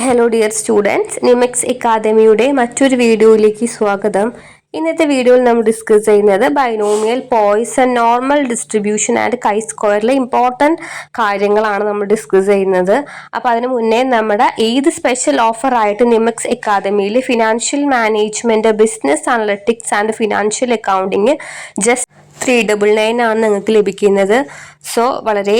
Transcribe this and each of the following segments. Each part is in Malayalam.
ഹലോ ഡിയർ സ്റ്റുഡൻസ്, നിമെക്സ് അക്കാദമിയുടെ മറ്റൊരു വീഡിയോയിലേക്ക് സ്വാഗതം. ഇന്നത്തെ വീഡിയോയിൽ നമ്മൾ ഡിസ്കസ് ചെയ്യുന്നത് binomial, Poisson, normal distribution and chi സ്ക്വയറിലെ ഇമ്പോർട്ടൻറ്റ് കാര്യങ്ങളാണ് നമ്മൾ ഡിസ്കസ് ചെയ്യുന്നത്. അപ്പോൾ അതിന് മുന്നേ നമ്മുടെ ഏത് സ്പെഷ്യൽ ഓഫർ ആയിട്ട് നിമെക്സ് അക്കാദമിയിൽ financial management, business analytics and financial accounting just 399 ആണ് നിങ്ങൾക്ക് ലഭിക്കുന്നത്. സോ വളരെ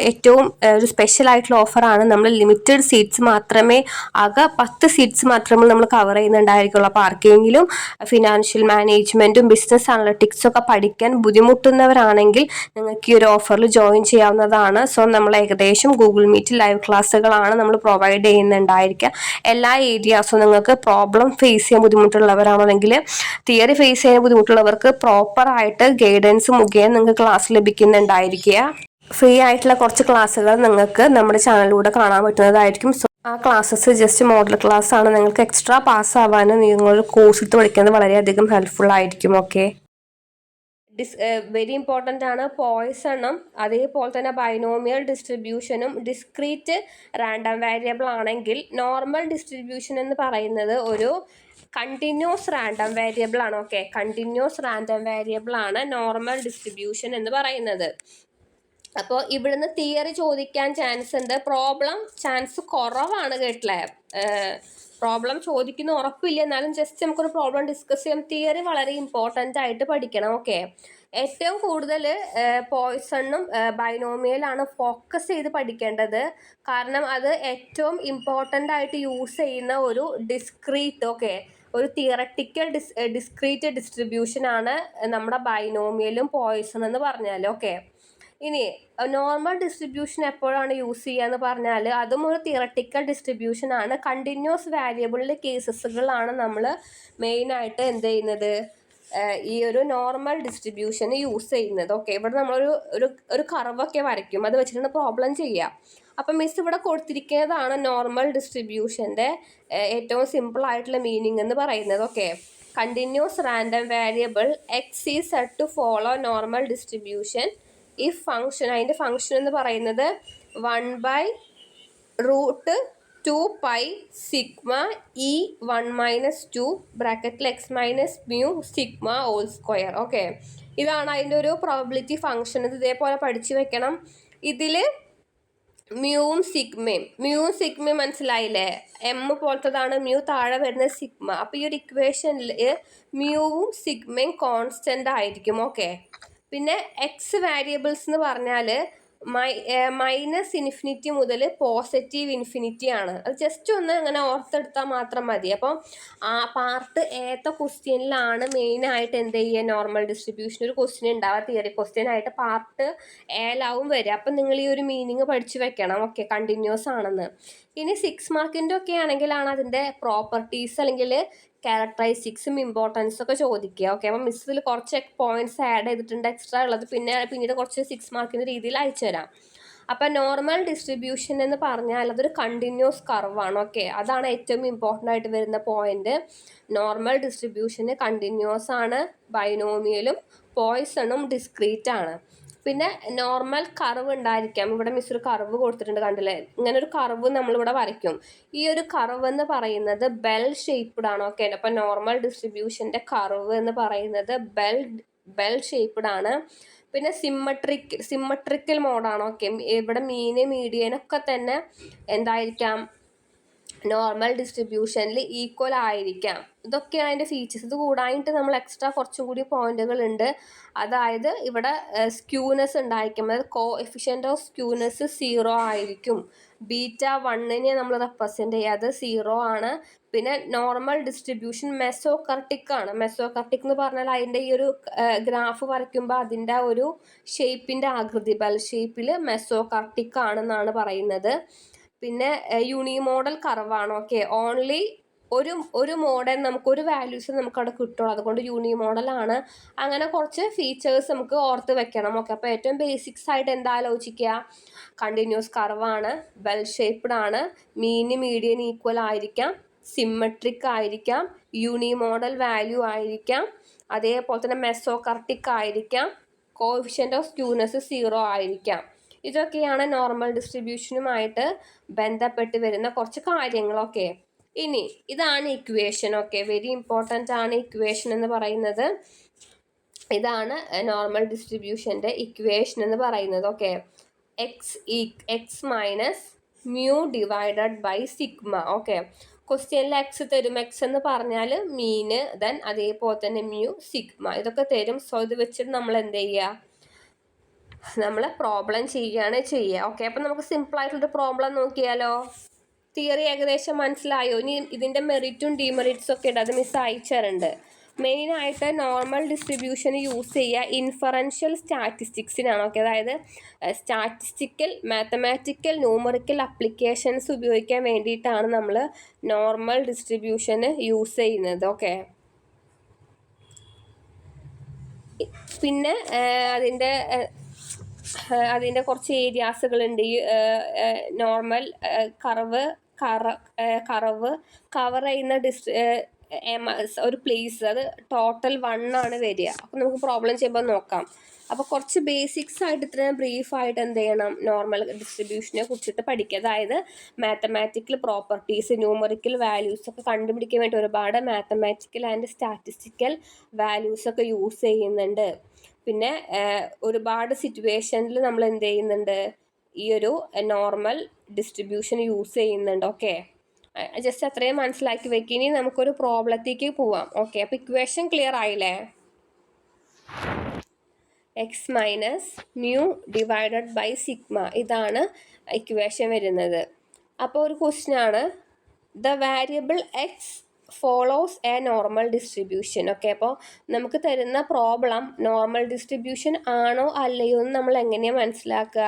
ഏറ്റവും ഒരു സ്പെഷ്യൽ ആയിട്ടുള്ള ഓഫറാണ്. നമ്മൾ ലിമിറ്റഡ് സീറ്റ്സ് മാത്രമേ, ആകെ 10 സീറ്റ്സ് മാത്രമേ നമ്മൾ കവർ ചെയ്യുന്നുണ്ടായിരിക്കുള്ളൂ. അപ്പോൾ ആർക്കെങ്കിലും ഫിനാൻഷ്യൽ മാനേജ്മെൻറ്റും ബിസിനസ് അനലറ്റിക്സും ഒക്കെ പഠിക്കാൻ ബുദ്ധിമുട്ടുന്നവരാണെങ്കിൽ നിങ്ങൾക്ക് ഈ ഒരു ഓഫറിൽ ജോയിൻ ചെയ്യാവുന്നതാണ്. സോ നമ്മൾ ഏകദേശം ഗൂഗിൾ മീറ്റ് ലൈവ് ക്ലാസ്സുകളാണ് നമ്മൾ പ്രൊവൈഡ് ചെയ്യുന്നുണ്ടായിരിക്കുക. എല്ലാ ഏരിയാസും നിങ്ങൾക്ക് പ്രോബ്ലം ഫേസ് ചെയ്യാൻ ബുദ്ധിമുട്ടുള്ളവരാണെങ്കിൽ, തിയറി ഫേസ് ചെയ്യാൻ ബുദ്ധിമുട്ടുള്ളവർക്ക് പ്രോപ്പറായിട്ട് ഗൈഡൻസ് മുഖേന നിങ്ങൾക്ക് ക്ലാസ് ലഭിക്കുന്നുണ്ടായിരിക്കുക. ഫ്രീ ആയിട്ടുള്ള കുറച്ച് ക്ലാസ്സുകൾ നിങ്ങൾക്ക് നമ്മുടെ ചാനലിലൂടെ കാണാൻ പറ്റുന്നതായിരിക്കും. സോ ആ ക്ലാസ്സസ് ജസ്റ്റ് മോഡൽ ക്ലാസ് ആണ്. നിങ്ങൾക്ക് എക്സ്ട്രാ പാസ് ആവാനും നിങ്ങൾ കോഴ്സ് എടുത്ത് പഠിക്കുന്നത് വളരെയധികം ഹെൽപ്ഫുൾ ആയിരിക്കും. ഓക്കെ, വെരി ഇമ്പോർട്ടൻ്റ് ആണ് പോയിസണും അതേപോലെ തന്നെ ബൈനോമിയൽ ഡിസ്ട്രിബ്യൂഷനും. ഡിസ്ക്രീറ്റ് റാൻഡം വേരിയബിൾ ആണെങ്കിൽ നോർമൽ ഡിസ്ട്രിബ്യൂഷൻ എന്ന് പറയുന്നത് ഒരു കണ്ടിന്യൂസ് റാൻഡം വേരിയബിൾ ആണ്. ഓക്കെ, കണ്ടിന്യൂസ് റാൻഡം വേരിയബിൾ ആണ് നോർമൽ ഡിസ്ട്രിബ്യൂഷൻ എന്ന് പറയുന്നത്. അപ്പോൾ ഇവിടുന്ന് തിയറി ചോദിക്കാൻ ചാൻസ് ഉണ്ട്, പ്രോബ്ലം ചാൻസ് കുറവാണ്. കേട്ടില്ലേ, പ്രോബ്ലം ചോദിക്കുന്ന ഉറപ്പില്ല, എന്നാലും ജസ്റ്റ് നമുക്കൊരു പ്രോബ്ലം ഡിസ്കസ് ചെയ്യാം. തിയറി വളരെ ഇമ്പോർട്ടൻ്റ് ആയിട്ട് പഠിക്കണം. ഓക്കെ, ഏറ്റവും കൂടുതൽ പോയിസണും ബൈനോമിയലാണ് ഫോക്കസ് ചെയ്ത് പഠിക്കേണ്ടത്. കാരണം അത് ഏറ്റവും ഇമ്പോർട്ടൻ്റ് ആയിട്ട് യൂസ് ചെയ്യുന്ന ഒരു ഡിസ്ക്രീറ്റ്, ഓക്കെ, ഒരു തിയറട്ടിക്കൽ ഡിസ്ക്രീറ്റ് ഡിസ്ട്രിബ്യൂഷൻ ആണ് നമ്മുടെ ബൈനോമിയലും പോയിസൺ എന്ന് പറഞ്ഞാൽ. ഓക്കെ, ഇനി നോർമൽ ഡിസ്ട്രിബ്യൂഷൻ എപ്പോഴാണ് യൂസ് ചെയ്യുക എന്ന് പറഞ്ഞാൽ അതും ഒരു തിയറട്ടിക്കൽ ഡിസ്ട്രിബ്യൂഷൻ ആണ്. കണ്ടിന്യൂസ് വാരിയബിളിൻ്റെ കേസസുകളാണ് നമ്മൾ മെയിനായിട്ട് എന്ത് ചെയ്യുന്നത്, ഈ ഒരു നോർമൽ ഡിസ്ട്രിബ്യൂഷൻ യൂസ് ചെയ്യുന്നത്. ഓക്കെ, ഇവിടെ നമ്മളൊരു ഒരു കർവൊക്കെ വരയ്ക്കും, അത് വെച്ചിട്ടാണ് പ്രോബ്ലം ചെയ്യുക. അപ്പം മിസ് ഇവിടെ കൊടുത്തിരിക്കുന്നതാണ് നോർമൽ ഡിസ്ട്രിബ്യൂഷൻ്റെ ഏറ്റവും സിമ്പിൾ ആയിട്ടുള്ള മീനിങ് എന്ന് പറയുന്നത്. Okay, continuous random variable X is said to follow normal distribution if function, അതിൻ്റെ ഫംഗ്ഷൻ എന്ന് പറയുന്നത് 1/√2 pi sigma e 1 - 2 (x - mu sigma whole square). Okay, ഇതാണ് അതിൻ്റെ ഒരു പ്രോബബിലിറ്റി ഫംഗ്ഷൻ. ഇത് ഇതേപോലെ പഠിച്ചു വെക്കണം. ഇതിൽ മ്യൂവും സിഗ്മയും മനസ്സിലായില്ലേ? എം പോലത്തതാണ് മ്യൂ, താഴെ വരുന്ന സിഗ്മ. അപ്പോൾ ഈ ഒരു ഇക്വേഷനിൽ മ്യൂവും സിഗ്മയും കോൺസ്റ്റൻ്റ് ആയിരിക്കും. ഓക്കെ, പിന്നെ എക്സ് വാരിയബിൾസ് എന്ന് പറഞ്ഞാൽ -∞ മുതൽ +∞ ആണ്. അത് ജസ്റ്റ് ഒന്ന് അങ്ങനെ ഓർത്തെടുത്താൽ മാത്രം മതി. അപ്പം ആ പാർട്ട് ഏത്തെ ക്വസ്റ്റ്യനിലാണ് മെയിനായിട്ട് എന്ത് ചെയ്യുക, നോർമൽ ഡിസ്ട്രിബ്യൂഷൻ ഒരു ക്വസ്റ്റ്യൻ ഉണ്ടാവുക, തിയറി ക്വസ്റ്റ്യൻ ആയിട്ട് പാർട്ട് ഏലാവും വരിക. അപ്പം നിങ്ങൾ ഈ ഒരു മീനിങ് പഠിച്ചു വെക്കണം. ഓക്കെ, കണ്ടിന്യൂസ് ആണെന്ന്. ഇനി 6 മാർക്കിൻ്റെ ഒക്കെ ആണെങ്കിലാണ് അതിൻ്റെ പ്രോപ്പർട്ടീസ് അല്ലെങ്കിൽ ക്യാരക്ടറിസ്റ്റിക്സും ഇമ്പോർട്ടൻസും ഒക്കെ ചോദിക്കുക. ഓക്കെ, അപ്പം മിസ് ഇതിൽ കുറച്ച് പോയിന്റ്സ് ആഡ് ചെയ്തിട്ടുണ്ട് എക്സ്ട്രാ ഉള്ളത്, പിന്നീട് കുറച്ച് 6 മാർക്കിൻ്റെ രീതിയിൽ അയച്ചു തരാം. അപ്പം നോർമൽ ഡിസ്ട്രിബ്യൂഷൻ എന്ന് പറഞ്ഞാൽ അതൊരു കണ്ടിന്യൂസ് കർവാണ്. ഓക്കെ, അതാണ് ഏറ്റവും ഇമ്പോർട്ടൻ്റ് ആയിട്ട് വരുന്ന പോയിന്റ്. നോർമൽ ഡിസ്ട്രിബ്യൂഷന് കണ്ടിന്യൂസ് ആണ്, ബൈനോമിയലും പോയിസണും ഡിസ്ക്രീറ്റ് ആണ്. പിന്നെ നോർമൽ കർവ് ഉണ്ടായിരിക്കാം. ഇവിടെ മിസ് ഒരു കർവ് കൊടുത്തിട്ടുണ്ട്, കണ്ടില്ലേ? ഇങ്ങനെ ഒരു കർവ് നമ്മളിവിടെ വരയ്ക്കും. ഈ ഒരു കർവ് എന്ന് പറയുന്നത് ബെൽ ഷേപ്പ്ഡ് ആണ്. ഓക്കെ, അപ്പം നോർമൽ ഡിസ്ട്രിബ്യൂഷൻ്റെ കർവ് എന്ന് പറയുന്നത് ബെൽ ഷേപ്പ്ഡ് ആണ്. പിന്നെ സിമ്മട്രിക്കൽ മോഡാണ്. ഓക്കെ, ഇവിടെ മീന് മീഡിയനൊക്കെ തന്നെ എന്തായിരിക്കാം, നോർമൽ ഡിസ്ട്രിബ്യൂഷനിൽ ഈക്വൽ ആയിരിക്കാം. ഇതൊക്കെയാണ് അതിൻ്റെ ഫീച്ചേഴ്സ്. ഇത് കൂടായിട്ട് നമ്മൾ എക്സ്ട്രാ കുറച്ചും കൂടി പോയിന്റുകൾ ഉണ്ട്. അതായത് ഇവിടെ സ്ക്യൂനെസ് ഉണ്ടായിരിക്കും, അതായത് കോഎഫിഷ്യൻ്റ് ഓഫ് സ്ക്യൂനെസ് 0 ആയിരിക്കും. β1നെ നമ്മൾ റെപ്രസെൻ്റ് ചെയ്യാതെ 0 ആണ്. പിന്നെ നോർമൽ ഡിസ്ട്രിബ്യൂഷൻ മെസോകർട്ടിക് ആണ്. മെസോകർട്ടിക് എന്ന് പറഞ്ഞാൽ അതിൻ്റെ ഈ ഒരു ഗ്രാഫ് വരയ്ക്കുമ്പോൾ അതിൻ്റെ ഒരു ഷേപ്പിൻ്റെ ആകൃതി ബെൽ ഷേപ്പിൽ മെസോകർട്ടിക് ആണെന്നാണ് പറയുന്നത്. പിന്നെ യൂണിമോഡൽ കർവാണ്. ഓക്കെ, ഓൺലി ഒരു മോഡൽ നമുക്കൊരു വാല്യൂസ് നമുക്ക് അവിടെ കിട്ടുള്ളൂ, അതുകൊണ്ട് യൂണിമോഡലാണ്. അങ്ങനെ കുറച്ച് ഫീച്ചേഴ്സ് നമുക്ക് ഓർത്ത് വെക്കണം. ഓക്കെ, അപ്പോൾ ഏറ്റവും ബേസിക്സ് ആയിട്ട് എന്താ ആലോചിക്കുക, കണ്ടിന്യൂസ് കർവാണ്, ബെൽ ഷേപ്പ്ഡ് ആണ്, മീന് മീഡിയൻ ഈക്വൽ ആയിരിക്കാം, സിമ്മട്രിക് ആയിരിക്കാം, യൂണിമോഡൽ വാല്യൂ ആയിരിക്കാം, അതേപോലെ തന്നെ മെസോകർട്ടിക് ആയിരിക്കാം, കോഎഫിഷ്യൻ്റ് ഓഫ് സ്ക്യൂനെസ് 0 ആയിരിക്കാം. ഇതൊക്കെയാണ് നോർമൽ ഡിസ്ട്രിബ്യൂഷനുമായിട്ട് ബന്ധപ്പെട്ട് വരുന്ന കുറച്ച് കാര്യങ്ങളൊക്കെ. ഇനി ഇതാണ് ഇക്വേഷൻ. ഓക്കെ, വെരി ഇമ്പോർട്ടൻ്റ് ആണ് ഇക്വേഷൻ എന്ന് പറയുന്നത്. ഇതാണ് നോർമൽ ഡിസ്ട്രിബ്യൂഷൻ്റെ ഇക്വേഷൻ എന്ന് പറയുന്നത്. Okay, X minus mu divided by sigma. Okay, ക്വസ്റ്റ്യനിൽ എക്സ് തരും. എക്സ് എന്ന് പറഞ്ഞാൽ മീന്, ദെൻ അതേപോലെ തന്നെ മ്യൂ, സിഗ്മ ഇതൊക്കെ തരും. സോ ഇത് വെച്ചിട്ട് നമ്മൾ എന്ത് ചെയ്യുക, നമ്മൾ പ്രോബ്ലം ചെയ്യുകയാണ് ചെയ്യുക. ഓക്കെ, അപ്പം നമുക്ക് സിമ്പിളായിട്ടുള്ളൊരു പ്രോബ്ലം നോക്കിയാലോ. തിയറി ഏകദേശം മനസ്സിലായോ? ഇനി ഇതിൻ്റെ മെറിറ്റും ഡിമെറിറ്റ്സും ഒക്കെ ഉണ്ട്, അത് മിസ് അയച്ചിട്ടുണ്ട്. മെയിനായിട്ട് നോർമൽ ഡിസ്ട്രിബ്യൂഷൻ യൂസ് ചെയ്യുക ഇൻഫറൻഷ്യൽ സ്റ്റാറ്റിസ്റ്റിക്സിനാണ്. ഓക്കെ, അതായത് സ്റ്റാറ്റിസ്റ്റിക്കൽ, മാത്തമാറ്റിക്കൽ, ന്യൂമറിക്കൽ അപ്ലിക്കേഷൻസ് ഉപയോഗിക്കാൻ വേണ്ടിയിട്ടാണ് നമ്മൾ നോർമൽ ഡിസ്ട്രിബ്യൂഷന് യൂസ് ചെയ്യുന്നത്. ഓക്കെ, പിന്നെ അതിൻ്റെ കുറച്ച് ഏരിയാസുകളുണ്ട്. ഈ നോർമൽ കർവ് കവർ ചെയ്യുന്ന ഒരു പ്ലേസ്, അത് ടോട്ടൽ 1 ആണ് വരിക. അപ്പോൾ നമുക്ക് പ്രോബ്ലം ചെയ്യുമ്പോൾ നോക്കാം. അപ്പോൾ കുറച്ച് ബേസിക്സ് ആയിട്ട് ഇത്രയും ബ്രീഫായിട്ട് എന്ത് ചെയ്യണം, നോർമൽ ഡിസ്ട്രിബ്യൂഷനെ കുറിച്ചിട്ട് പഠിക്കുക. അതായത് മാത്തമാറ്റിക്കൽ പ്രോപ്പർട്ടീസ്, ന്യൂമറിക്കൽ വാല്യൂസ് ഒക്കെ കണ്ടുപിടിക്കാൻ വേണ്ടി ഒരുപാട് മാത്തമാറ്റിക്കൽ ആൻഡ് സ്റ്റാറ്റിസ്റ്റിക്കൽ വാല്യൂസ് ഒക്കെ യൂസ് ചെയ്യുന്നുണ്ട്. പിന്നെ ഒരുപാട് സിറ്റുവേഷനിൽ നമ്മൾ എന്ത് ചെയ്യുന്നുണ്ട്, ഈ ഒരു നോർമൽ ഡിസ്ട്രിബ്യൂഷൻ യൂസ് ചെയ്യുന്നുണ്ട്. ഓക്കെ, ജസ്റ്റ് അത്രയും മനസ്സിലാക്കി വെക്കുക. ഇനി നമുക്കൊരു പ്രോബ്ലത്തേക്ക് പോവാം. ഓക്കെ, അപ്പോൾ ഇക്വേഷൻ ക്ലിയർ ആയില്ലേ? X minus mu divided by sigma, ഇതാണ് ഇക്വേഷൻ വരുന്നത്. അപ്പോൾ ഒരു ക്വസ്റ്റ്യൻ ആണ്, the variable X follows a normal distribution. Okay, അപ്പോൾ നമുക്ക് തരുന്ന പ്രോബ്ലം നോർമൽ ഡിസ്ട്രിബ്യൂഷൻ ആണോ അല്ലയോ എന്ന് നമ്മൾ എങ്ങനെയാണ് മനസ്സിലാക്കുക?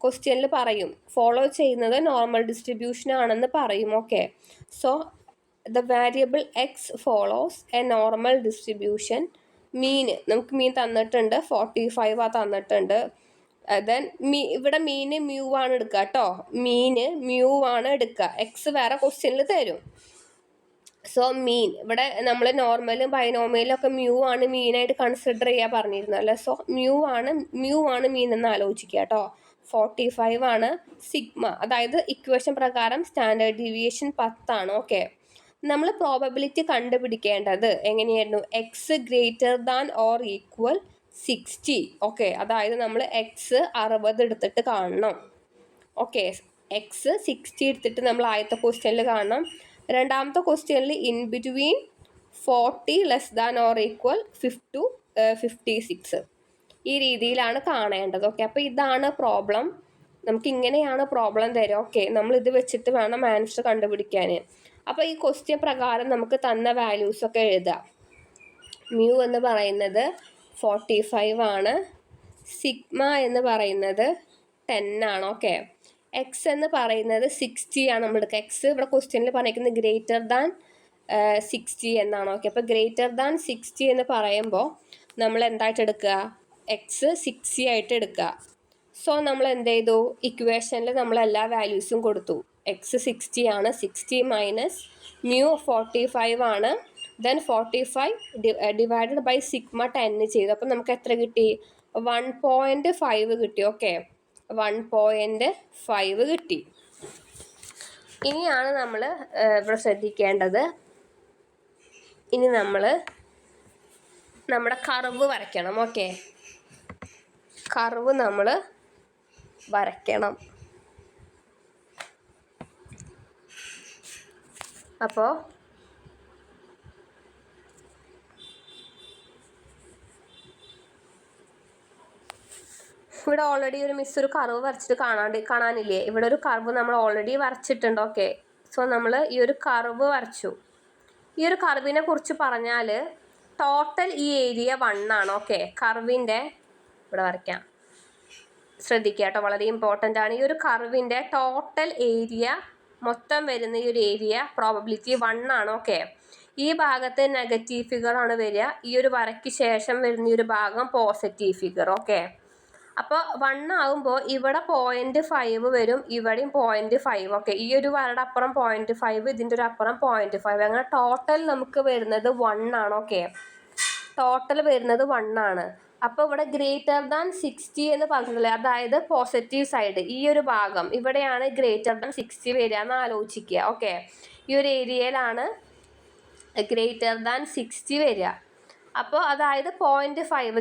ക്വസ്റ്റ്യനിൽ പറയും ഫോളോ ചെയ്യുന്നത് നോർമൽ ഡിസ്ട്രിബ്യൂഷൻ ആണെന്ന് പറയും. Okay, so the variable X follows a normal distribution. നമുക്ക് മീൻ തന്നിട്ടുണ്ട്, 45 തന്നിട്ടുണ്ട്. ദെൻ ഇവിടെ മീന് മ്യൂ ആണ് എടുക്കുക കേട്ടോ, മീന് മ്യൂ ആണ് എടുക്കുക. എക്സ് വേറെ ക്വസ്റ്റ്യനിൽ തരും. സോ മീൻ ഇവിടെ നമ്മൾ നോർമലും ബൈനോമിയലും ഒക്കെ മ്യൂ ആണ് മീനായിട്ട് കൺസിഡർ ചെയ്യാൻ പറഞ്ഞിരുന്നല്ലേ. സോ മ്യൂ ആണ് മീൻ എന്ന് ആലോചിക്കുക കേട്ടോ. 45 ആണ് സിഗ്മ, അതായത് ഇക്വേഷൻ പ്രകാരം സ്റ്റാൻഡേർഡ് ഡീവിയേഷൻ 10 ആണ്. ഓക്കെ, നമ്മൾ പ്രോബബിലിറ്റി കണ്ടുപിടിക്കേണ്ടത് എങ്ങനെയായിരുന്നു? X greater than or equal 60. Okay, അതായത് നമ്മൾ എക്സ് 60 എടുത്തിട്ട് കാണണം. ഓക്കെ, എക്സ് 60 എടുത്തിട്ട് നമ്മൾ ആദ്യത്തെ ക്വസ്റ്റ്യനിൽ കാണണം. രണ്ടാമത്തെ ക്വസ്റ്റ്യനിൽ in between 40 less than or equal 56. ഈ രീതിയിലാണ് കാണേണ്ടത്. ഓക്കെ, അപ്പോൾ ഇതാണ് പ്രോബ്ലം. നമുക്ക് ഇങ്ങനെയാണ് പ്രോബ്ലം തരിക. ഓക്കെ, നമ്മൾ ഇത് വെച്ചിട്ട് വേണം ആൻസർ കണ്ടുപിടിക്കാൻ. അപ്പോൾ ഈ ക്വസ്റ്റ്യൻ പ്രകാരം നമുക്ക് തന്ന വാല്യൂസൊക്കെ എഴുതാം. മ്യൂ എന്ന് പറയുന്നത് 45 ആണ്, സിഗ്മ എന്ന് പറയുന്നത് 10 ആണ്. ഓക്കെ, എക്സ് എന്ന് പറയുന്നത് 60 ആണ് നമ്മൾ എടുക്കുക. എക്സ് ഇവിടെ ക്വസ്റ്റ്യനിൽ പറഞ്ഞിരിക്കുന്നത് ഗ്രേറ്റർ ദാൻ 60 എന്നാണ്. ഓക്കെ, അപ്പോൾ ഗ്രേറ്റർ ദാൻ 60 എന്ന് പറയുമ്പോൾ നമ്മൾ എന്തായിട്ട് എടുക്കുക, എക്സ് 60 ആയിട്ട് എടുക്കുക. സോ നമ്മൾ എന്ത് ചെയ്തു, ഇക്വേഷനിൽ നമ്മൾ എല്ലാ വാല്യൂസും കൊടുത്തു. എക്സ് 60 ആണ്, 60 മൈനസ് മ്യൂ 45 ആണ്, ദെൻ 45 ഡിവൈഡഡ് ബൈ സിഗ്മ 10 ചെയ്തു. അപ്പം നമുക്ക് എത്ര കിട്ടി? 1.5 കിട്ടി. ഓക്കെ, 1.5 കിട്ടി. ഇനിയാണ് നമ്മൾ ഇവിടെ ശ്രദ്ധിക്കേണ്ടത്. ഇനി നമ്മൾ നമ്മുടെ കർവ് വരയ്ക്കണം. ഓക്കെ, കർവ് നമ്മൾ വരയ്ക്കണം. അപ്പോൾ ഇവിടെ ഓൾറെഡി ഒരു മിസ് ഒരു കർവ് വരച്ചിട്ട് കാണാനില്ലേ? ഇവിടെ ഒരു കർവ് നമ്മൾ ഓൾറെഡി വരച്ചിട്ടുണ്ട്. ഓക്കെ, സോ നമ്മൾ ഈ ഒരു കർവ് വരച്ചു. ഈ ഒരു കർവിനെ കുറിച്ച് പറഞ്ഞാൽ ടോട്ടൽ ഈ ഏരിയ 1 ആണ്. ഓക്കെ, കർവിൻ്റെ ഇവിടെ വരയ്ക്കാം, ശ്രദ്ധിക്കുക കേട്ടോ, വളരെ ഇമ്പോർട്ടൻ്റ് ആണ്. ഈ ഒരു കർവിൻ്റെ ടോട്ടൽ ഏരിയ മൊത്തം വരുന്ന ഈ ഒരു ഏരിയ പ്രോബബിലിറ്റി 1 ആണ്. ഓക്കെ, ഈ ഭാഗത്ത് നെഗറ്റീവ് ഫിഗർ ആണ് വരിക, ഈ ഒരു വരയ്ക്ക് ശേഷം വരുന്ന ഈ ഒരു ഭാഗം പോസിറ്റീവ് ഫിഗർ. ഓക്കെ, അപ്പോൾ 1 ആകുമ്പോൾ ഇവിടെ 0.5 വരും, ഇവിടെയും 0.5. ഓക്കെ, ഈ ഒരു വരയുടെ അപ്പുറം 0.5, ഇതിൻ്റെ ഒരു അപ്പുറം 0.5, അങ്ങനെ ടോട്ടൽ നമുക്ക് വരുന്നത് 1 ആണ്. ഓക്കെ, ടോട്ടൽ വരുന്നത് 1 ആണ്. അപ്പോൾ ഇവിടെ ഗ്രേറ്റർ ദാൻ 60 എന്ന് പറഞ്ഞില്ലേ, അതായത് പോസിറ്റീവ് സൈഡ് ഈ ഒരു ഭാഗം ഇവിടെയാണ് ഗ്രേറ്റർ ദാൻ 60 വരിക എന്ന് ആലോചിക്കുക. ഓക്കെ, ഈ ഒരു ഏരിയയിലാണ് ഗ്രേറ്റർ ദാൻ 60 വരിക. അപ്പോൾ അതായത് 0.5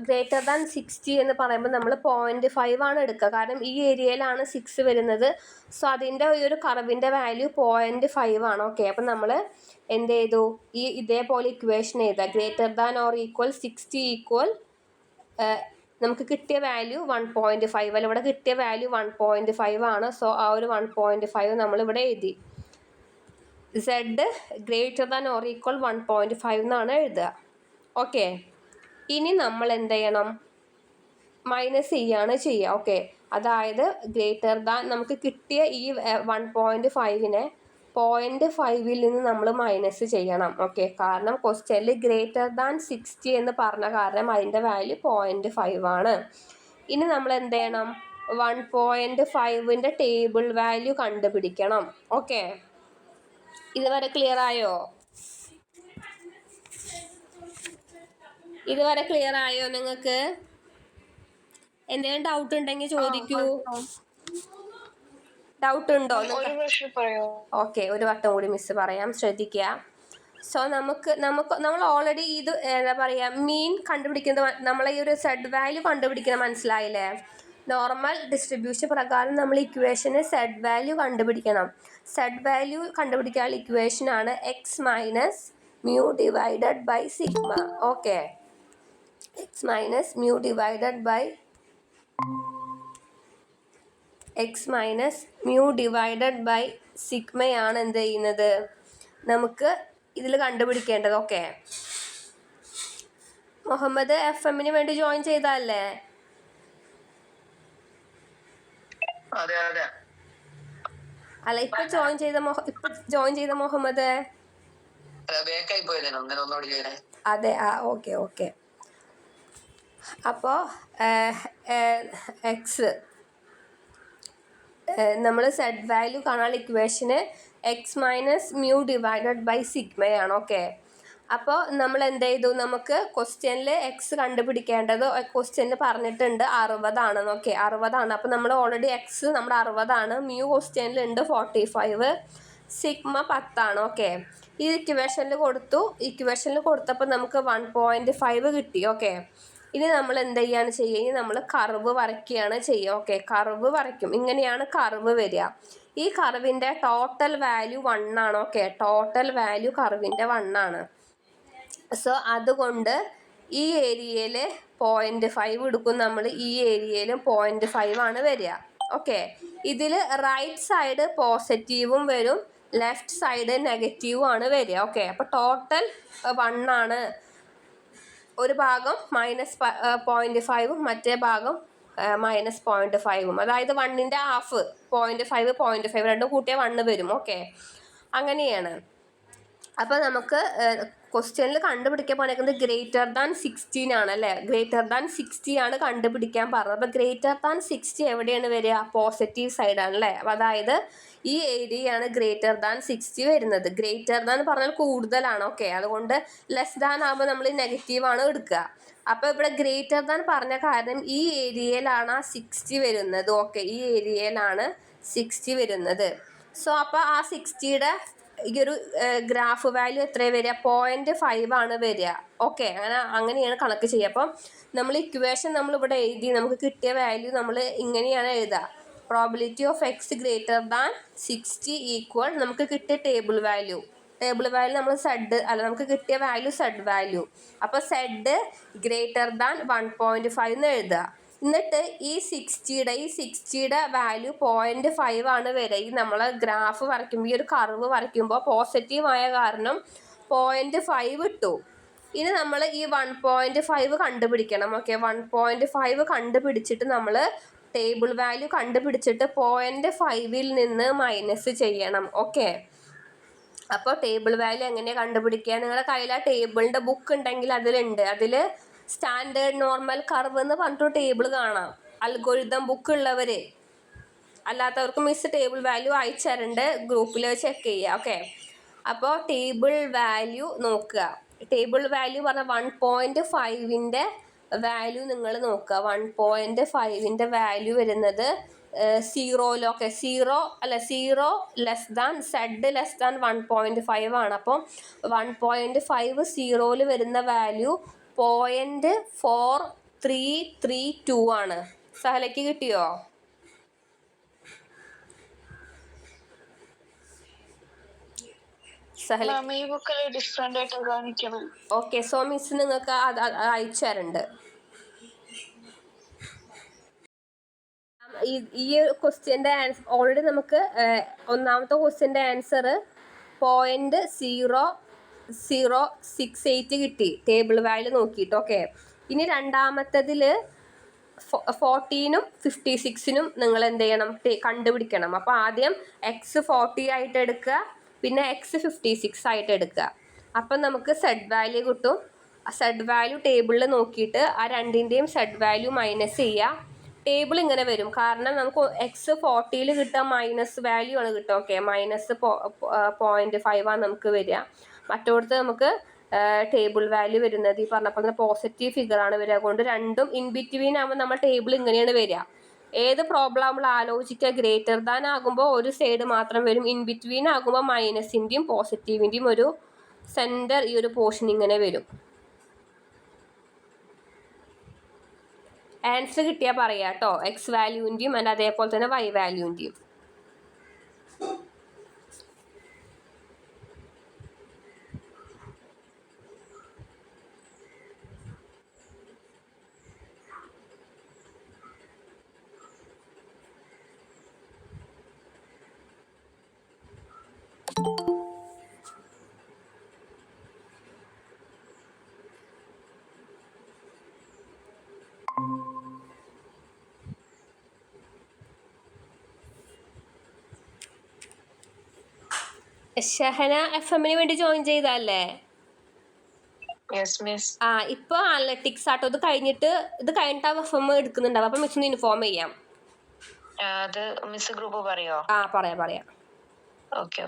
ഗ്രേറ്റർ ദാൻ 60 എന്ന് പറയുമ്പോൾ നമ്മൾ 0.5 ആണ് എടുക്കുക, കാരണം ഈ ഏരിയയിലാണ് 6 വരുന്നത്. സോ അതിൻ്റെ ഈ ഒരു കർവിൻ്റെ വാല്യൂ 0.5 ആണ്. ഓക്കെ, അപ്പം നമ്മൾ എന്ത് ചെയ്തു, ഇതേപോലെ ഇക്വേഷൻ എഴുതുക. Greater than or equal 60 equal നമുക്ക് കിട്ടിയ വാല്യൂ 1.5 അല്ല, ഇവിടെ കിട്ടിയ വാല്യൂ 1.5 ആണ്. സോ ആ ഒരു 1.5 നമ്മളിവിടെ എഴുതി. Z greater than or equal 1.5 എന്നാണ് എഴുതുക. ഓക്കെ, ഇനി നമ്മൾ എന്ത് ചെയ്യണം, മൈനസ് ചെയ്യാണ് ചെയ്യുക. ഓക്കെ, അതായത് ഗ്രേറ്റർ ദാൻ നമുക്ക് കിട്ടിയ ഈ 1.5നെ 0.5 നിന്ന് നമ്മൾ മൈനസ് ചെയ്യണം. ഓക്കെ, കാരണം ക്വസ്റ്റ്യനിൽ ഗ്രേറ്റർ ദാൻ 60 എന്ന് പറഞ്ഞ കാരണം അതിൻ്റെ വാല്യൂ 0.5 ആണ്. ഇനി നമ്മൾ എന്ത് ചെയ്യണം, 1.5ൻ്റെ ടേബിൾ വാല്യൂ കണ്ടുപിടിക്കണം. ഓക്കെ, ഇതുവരെ ക്ലിയർ ആയോ? ഇതുവരെ ക്ലിയർ ആയോ നിങ്ങൾക്ക്? എന്തെങ്കിലും ഡൗട്ട് ഉണ്ടെങ്കിൽ ചോദിക്കൂ. ഡൗട്ട് ഉണ്ടോ? ഓക്കെ, ഒരു വട്ടം കൂടി മിസ് പറയാം, ശ്രദ്ധിക്കുക. സോ നമ്മൾ ഓൾറെഡി ഇത് എന്താ പറയുക, മീൻ കണ്ടുപിടിക്കുന്നത്, നമ്മളെ ഈ ഒരു സെഡ് വാല്യൂ കണ്ടുപിടിക്കുന്നത് മനസ്സിലായില്ലേ? നോർമൽ ഡിസ്ട്രിബ്യൂഷൻ പ്രകാരം നമ്മൾ ഇക്വേഷന് സെഡ് വാല്യൂ കണ്ടുപിടിക്കണം. സെഡ് വാല്യൂ കണ്ടുപിടിക്കാനുള്ള ഇക്വേഷനാണ് X minus mu divided by sigma. Okay, X minus mu divided by സിഗ്മയാണ് എന്ത് ചെയ്യുന്നത്, നമുക്ക് ഇതിൽ കണ്ടുപിടിക്കേണ്ടത്. ഓക്കെ, മുഹമ്മദ് FM വേണ്ടി ജോയിൻ ചെയ്തല്ലേ? അല്ല, ഇപ്പൊ ജോയിൻ ചെയ്ത മുഹമ്മദ്? അതെ, ഓക്കെ. അപ്പോൾ എക്സ് നമ്മൾ സെഡ് വാല്യൂ കാണാനുള്ള ഇക്വേഷന് X minus mu divided by സിഗ്മയാണ്. ഓക്കെ, അപ്പോൾ നമ്മൾ എന്ത് ചെയ്തു, നമുക്ക് ക്വസ്റ്റ്യനിൽ എക്സ് കണ്ടുപിടിക്കേണ്ടത് ക്വസ്റ്റ്യനിൽ പറഞ്ഞിട്ടുണ്ട് 60 ആണെന്ന്. ഓക്കെ, 60 ആണ്. അപ്പോൾ നമ്മൾ ഓൾറെഡി എക്സ് നമ്മുടെ 60 ആണ്. മ്യൂ ക്വസ്റ്റ്യനിലുണ്ട് 45, സിഗ്മ 10 ആണ്. ഓക്കെ, ഈ ഇക്വേഷനിൽ കൊടുത്തപ്പോൾ നമുക്ക് 1.5 കിട്ടി. ഓക്കെ, ഇനി നമ്മൾ എന്ത് ചെയ്യാണ് ചെയ്യുക, ഇനി നമ്മൾ കർവ് വരയ്ക്കുകയാണ് ചെയ്യുക. ഓക്കെ, കർവ് വരയ്ക്കും. ഇങ്ങനെയാണ് കർവ് വരിക. ഈ കർവിൻ്റെ ടോട്ടൽ വാല്യൂ 1 ആണ്. ഓക്കെ, ടോട്ടൽ വാല്യൂ കർവിൻ്റെ 1 ആണ്. സോ അതുകൊണ്ട് ഈ ഏരിയയിൽ 0.5 എടുക്കും നമ്മൾ, ഈ ഏരിയയിലും 0.5 ആണ് വരിക. ഓക്കെ, ഇതിൽ റൈറ്റ് സൈഡ് പോസിറ്റീവും വരും, ലെഫ്റ്റ് സൈഡ് നെഗറ്റീവും ആണ് വരിക. ഓക്കെ, അപ്പോൾ ടോട്ടൽ 1 ആണ്. ഒരു ഭാഗം -0.5ഉം മറ്റേ ഭാഗം -0.5ഉം, അതായത് 1ൻ്റെ ഹാഫ് 0.5 രണ്ടും കൂട്ടിയാൽ 1 വരും. ഓക്കെ, അങ്ങനെയാണ്. അപ്പോൾ നമുക്ക് ക്വസ്റ്റ്യനിൽ കണ്ടുപിടിക്കാൻ പറഞ്ഞേക്കുന്നത് ഗ്രേറ്റർ ദാൻ 16 ആണ് അല്ലേ? ഗ്രേറ്റർ ദാൻ 60 ആണ് കണ്ടുപിടിക്കാൻ പറഞ്ഞത്. അപ്പോൾ ഗ്രേറ്റർ ദാൻ 60 എവിടെയാണ് വരിക? പോസിറ്റീവ് സൈഡാണ് അല്ലേ? അപ്പോൾ അതായത് ഈ ഏരിയയാണ് ഗ്രേറ്റർ ദാൻ 60 വരുന്നത്. ഗ്രേറ്റർ ദാൻ പറഞ്ഞാൽ കൂടുതലാണ്. ഓക്കെ, അതുകൊണ്ട് ലെസ് ദാൻ ആകുമ്പോൾ നമ്മൾ നെഗറ്റീവാണ് എടുക്കുക. അപ്പോൾ ഇവിടെ ഗ്രേറ്റർ ദാൻ പറഞ്ഞ കാരണം ഈ ഏരിയയിലാണ് 60 വരുന്നത്. ഓക്കെ, ഈ ഏരിയയിലാണ് 60 വരുന്നത്. സോ അപ്പോൾ ആ 60യുടെ ഈ ഒരു ഗ്രാഫ് വാല്യൂ എത്രയാണ് വരിക? 0.5 ആണ് വരിക. ഓക്കെ, അങ്ങനെയാണ് കണക്ക് ചെയ്യുക. അപ്പം നമ്മൾ ഇക്വേഷൻ നമ്മളിവിടെ എഴുതി, നമുക്ക് കിട്ടിയ വാല്യൂ നമ്മൾ ഇങ്ങനെയാണ് എഴുതുക. Probability of X greater than 60 equal നമുക്ക് കിട്ടിയ ടേബിൾ വാല്യൂ നമ്മൾ നമുക്ക് കിട്ടിയ വാല്യൂ സെഡ് വാല്യൂ. അപ്പോൾ സെഡ് ഗ്രേറ്റർ ദാൻ 1.5 എന്ന് എഴുതുക. എന്നിട്ട് ഈ 60യുടെ വാല്യൂ 0.5 ആണ് വരിക. ഈ നമ്മൾ ഗ്രാഫ് വരയ്ക്കുമ്പോൾ, ഈ ഒരു കർവ് വരയ്ക്കുമ്പോൾ പോസിറ്റീവായ കാരണം 0.5 ഇട്ടു. ഇനി നമ്മൾ ഈ 1.5 കണ്ടുപിടിക്കണം. ഓക്കെ, 1.5 കണ്ടുപിടിച്ചിട്ട് നമ്മൾ ടേബിൾ വാല്യൂ കണ്ടുപിടിച്ചിട്ട് 0.5ൽ നിന്ന് മൈനസ് ചെയ്യണം. ഓക്കെ, അപ്പോൾ ടേബിൾ വാല്യൂ എങ്ങനെയാണ് കണ്ടുപിടിക്കുക? നിങ്ങളുടെ കയ്യിൽ ആ ടേബിളിൻ്റെ ബുക്ക് ഉണ്ടെങ്കിൽ അതിൽ സ്റ്റാൻഡേർഡ് നോർമൽ കർവ് എന്ന് പറഞ്ഞിട്ട് ടേബിൾ കാണാം. അൽഗോരിതം ബുക്ക് ഉള്ളവർ, അല്ലാത്തവർക്ക് മിസ് ടേബിൾ വാല്യൂ അയച്ചു തരണ്ട്, ഗ്രൂപ്പിൽ ചെക്ക് ചെയ്യുക. ഓക്കെ, അപ്പോൾ ടേബിൾ വാല്യൂ നോക്കുക. ടേബിൾ വാല്യൂ പറഞ്ഞാൽ 1.5ൻ്റെ വാല്യൂ നിങ്ങൾ നോക്കുക. 1.5ൻ്റെ വാല്യൂ വരുന്നത് സീറോയിലൊക്കെ സീറോ ലെസ് ദാൻ Z<1.5 ആണ്. അപ്പം 1.5 സീറോയിൽ വരുന്ന വാല്യൂ 0.4332 ആണ്. സഹലയ്ക്ക് കിട്ടിയോ? ഓക്കെ, സോ മിസ് നിങ്ങൾക്ക് അയച്ചു തരുന്നുണ്ട്. ഈ ക്വസ്റ്റ്യൻ്റെ ആൻസർ ഓൾറെഡി നമുക്ക് ഒന്നാമത്തെ ക്വസ്റ്റ്യൻ്റെ ആൻസർ 0.0068 കിട്ടി ടേബിൾ വാല്യൂ നോക്കിയിട്ട്. ഓക്കെ, ഇനി രണ്ടാമത്തതിൽ 14നും 56നും നിങ്ങൾ എന്ത് ചെയ്യണം? കണ്ടുപിടിക്കണം. അപ്പോൾ ആദ്യം x40 ആയിട്ട് എടുക്കുക, പിന്നെ x56 ആയിട്ട് എടുക്കുക. അപ്പം നമുക്ക് സെഡ് വാല്യൂ കിട്ടും. സെഡ് വാല്യൂ ടേബിളിൽ നോക്കിയിട്ട് ആ രണ്ടിൻ്റെയും സെഡ് വാല്യൂ മൈനസ് ചെയ്യുക. ടേബിൾ ഇങ്ങനെ വരും, കാരണം നമുക്ക് x40 കിട്ടുക മൈനസ് വാല്യൂ ആണ് കിട്ടുക. ഓക്കെ, -0.5 ആണ് നമുക്ക് വരിക. മറ്റോടത്ത് നമുക്ക് ടേബിൾ വാല്യൂ വരുന്നത് ഈ പറഞ്ഞപ്പോൾ തന്നെ പോസിറ്റീവ് ഫിഗർ ആണ് വരിക. അതുകൊണ്ട് രണ്ടും ഇൻ ബിറ്റ്വീൻ ആകുമ്പോൾ നമ്മൾ ടേബിൾ ഇങ്ങനെയാണ് വരിക. ഏത് പ്രോബ്ലം നമ്മൾ ആലോചിക്കുക, ഗ്രേറ്റർ ദാൻ ആകുമ്പോൾ ഒരു സൈഡ് മാത്രം വരും, ഇൻ ബിറ്റ്വീൻ ആകുമ്പോൾ മൈനസിൻ്റെയും പോസിറ്റീവിൻ്റെയും ഒരു സെൻറ്റർ ഈ ഒരു പോർഷൻ ഇങ്ങനെ വരും. ആൻസർ കിട്ടിയാൽ പറയാം കേട്ടോ, എക്സ് വാല്യൂവിൻ്റെയും ആൻഡ് അതേപോലെ തന്നെ വൈ വാല്യൂവിൻ്റെയും. ഷഹന FM-ന് വേണ്ടി ജോയിൻ ചെയ്തല്ലേ? ഇപ്പൊ അനലറ്റിക്സ് ആട്ടോ. ഇത് കഴിഞ്ഞിട്ട് FM എടുക്കുന്നുണ്ടാവും. അപ്പൊ മിസ്സിന് ഇൻഫോം ചെയ്യാം. മിസ് ഗ്രൂപ്പ് പറയോ? പറയാം. ഓക്കെ.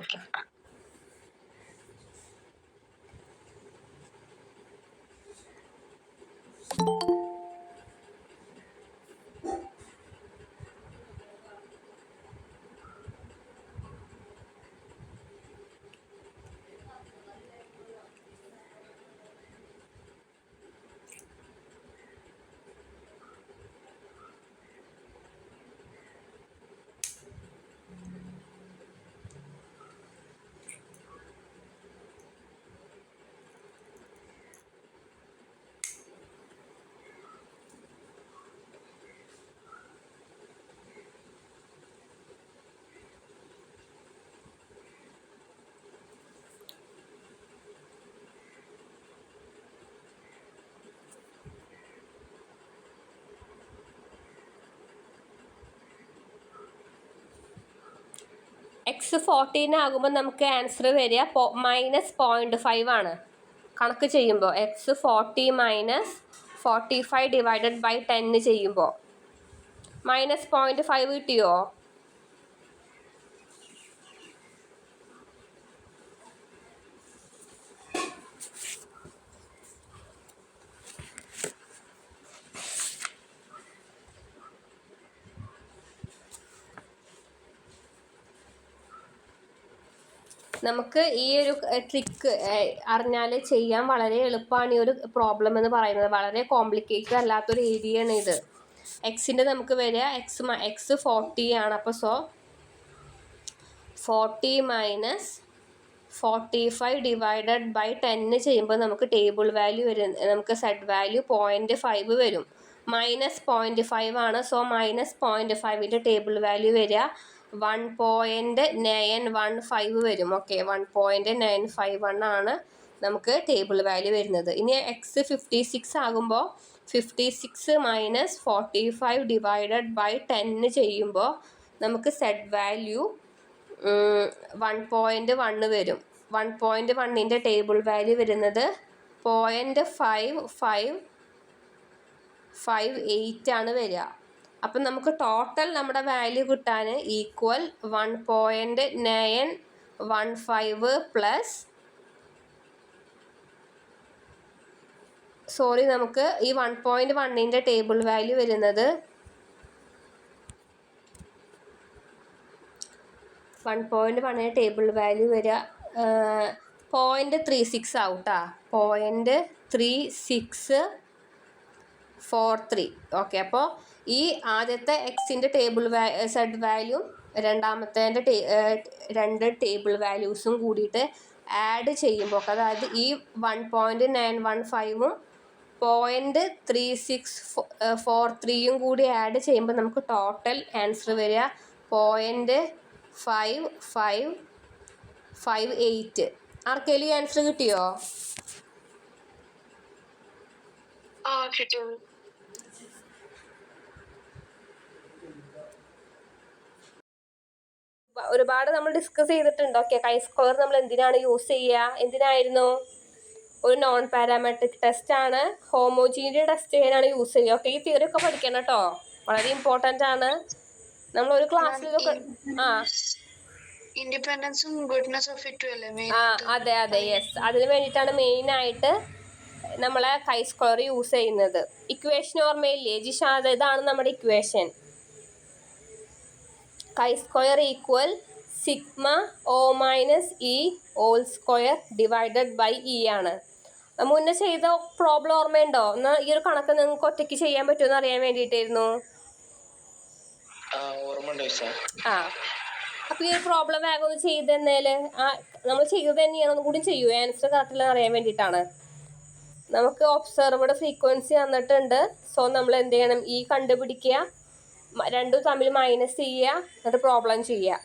x14 ആകുമ്പോൾ നമുക്ക് ആൻസർ വരിക -0.5 ആണ്. കണക്ക് ചെയ്യുമ്പോൾ x40 - 45 ഡിവൈഡഡ് ബൈ 10 ചെയ്യുമ്പോൾ -0.5 കിട്ടിയോ? നമുക്ക് ഈ ഒരു ട്രിക്ക് അറിഞ്ഞാൽ ചെയ്യാൻ വളരെ എളുപ്പമാണ്. ഈ ഒരു പ്രോബ്ലം എന്ന് പറയുന്നത് വളരെ കോംപ്ലിക്കേറ്റഡ് അല്ലാത്തൊരു ഏരിയയാണ് ഇത്. എക്സിൻ്റെ നമുക്ക് വരിക x40 ആണ്. അപ്പോൾ 40 - 45 ഡിവൈഡഡ് ബൈ 10 ചെയ്യുമ്പോൾ നമുക്ക് ടേബിൾ വാല്യൂ വരും, നമുക്ക് സെഡ് വാല്യൂ 0.5 വരും. -0.5 ആണ്. സോ -0.5ൻ്റെ ടേബിൾ വാല്യൂ വരിക 1.915 വരും. ഓക്കെ, 1.951 ആണ് നമുക്ക് ടേബിൾ വാല്യൂ വരുന്നത്. ഇനി x56 ആകുമ്പോൾ 56 - 45 ഡിവൈഡഡ് ബൈ 10 ചെയ്യുമ്പോൾ നമുക്ക് സെഡ് വാല്യൂ 1.1 വരും. 1.1ൻ്റെ ടേബിൾ വാല്യൂ വരുന്നത് 0.5558 ആണ് വരിക. അപ്പം നമുക്ക് ടോട്ടൽ നമ്മുടെ വാല്യൂ കിട്ടാൻ ഈക്വൽ 1.915 പ്ലസ് സോറി, നമുക്ക് ഈ 1.1ൻ്റെ ടേബിൾ വാല്യൂ വരുന്നത് 1.1ൻ്റെ ടേബിൾ വാല്യൂ വരിക 0.36 ആവൂട്ടാ. 0.3643. ഓക്കെ, അപ്പോൾ ഈ ആദ്യത്തെ എക്സിൻ്റെ ടേബിൾ സെഡ് വാല്യൂ രണ്ടാമത്തേൻ്റെ രണ്ട് ടേബിൾ വാല്യൂസും കൂടിയിട്ട് ആഡ് ചെയ്യുമ്പോൾ, അതായത് ഈ 1.915ഉം 0.3643യും കൂടി ആഡ് ചെയ്യുമ്പോൾ നമുക്ക് ടോട്ടൽ ആൻസർ വരിക 0.5558. ആർക്കെങ്കിലും ആൻസർ കിട്ടിയോ? ഒരുപാട് നമ്മൾ ഡിസ്കസ് ചെയ്തിട്ടുണ്ട്. ഓക്കെ, കൈ സ്ക്വയർ നമ്മൾ എന്തിനാണ് യൂസ് ചെയ്യുക? എന്തിനായിരുന്നു? ഒരു നോൺ പാരാമെട്രിക് ടെസ്റ്റ് ആണ്. ഹോമോജീനിറ്റി ടെസ്റ്റ് ചെയ്യാനാണ് യൂസ് ചെയ്യുക. ഓക്കെ, ഈ തിയറി ഒക്കെ പഠിക്കണം കേട്ടോ, വളരെ ഇമ്പോർട്ടൻ്റ് ആണ്. നമ്മൾ ഒരു ക്ലാസ്സിലൊക്കെ ഇൻഡിപെൻഡൻസും ഗുഡ്നെസ് ഓഫ് ഇറ്റും അല്ലേ മെയിൻ? അതെ അതെ, യെസ്. അതിന് വേണ്ടിയിട്ടാണ് മെയിനായിട്ട് നമ്മളെ കൈ സ്ക്വയർ യൂസ് ചെയ്യുന്നത്. ഇക്വേഷൻ ഓർമ്മയില്ലേ ജിഷാദ്? ഇതാണ് നമ്മുടെ ഇക്വേഷൻ. Chi square equal sigma O minus e whole square divided by e ആണ്. മുന്നേ ചെയ്ത പ്രോബ്ലം ഓർമ്മയുണ്ടോ? എന്നാൽ ഈ ഒരു കണക്ക് നിങ്ങൾക്ക് ഒറ്റയ്ക്ക് ചെയ്യാൻ പറ്റുമെന്ന് അറിയാൻ വേണ്ടിയിട്ടായിരുന്നു. അപ്പോൾ ഈ ഒരു പ്രോബ്ലം വേഗം ഒന്ന് ചെയ്ത് തന്നേൽ നമ്മൾ ചെയ്തത് തന്നെയാണ് ഒന്നും കൂടി ചെയ്യൂ, ആൻസർ കറക്റ്റില്ലെന്ന് അറിയാൻ വേണ്ടിയിട്ടാണ്. നമുക്ക് ഒബ്സർവ്ഡ് ഫ്രീക്വൻസി തന്നിട്ടുണ്ട്. സോ നമ്മൾ എന്ത് ചെയ്യണം? ഈ കണ്ടുപിടിക്കുക, രണ്ടും തമ്മിൽ മൈനസ് ചെയ്യുക, എന്നിട്ട് പ്രോബ്ലം ചെയ്യുക.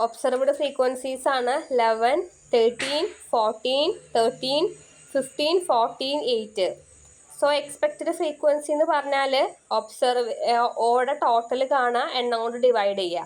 ഒബ്സർവ്ഡ് ഫ്രീക്വൻസീസ് ആണ് 11, 13, 14, 13, 15, 14, 8. സോ എക്സ്പെക്റ്റഡ് ഫ്രീക്വൻസി എന്ന് പറഞ്ഞാൽ ഓടെ ടോട്ടൽ കാണുക, എണ്ണം കൊണ്ട് ഡിവൈഡ് ചെയ്യുക.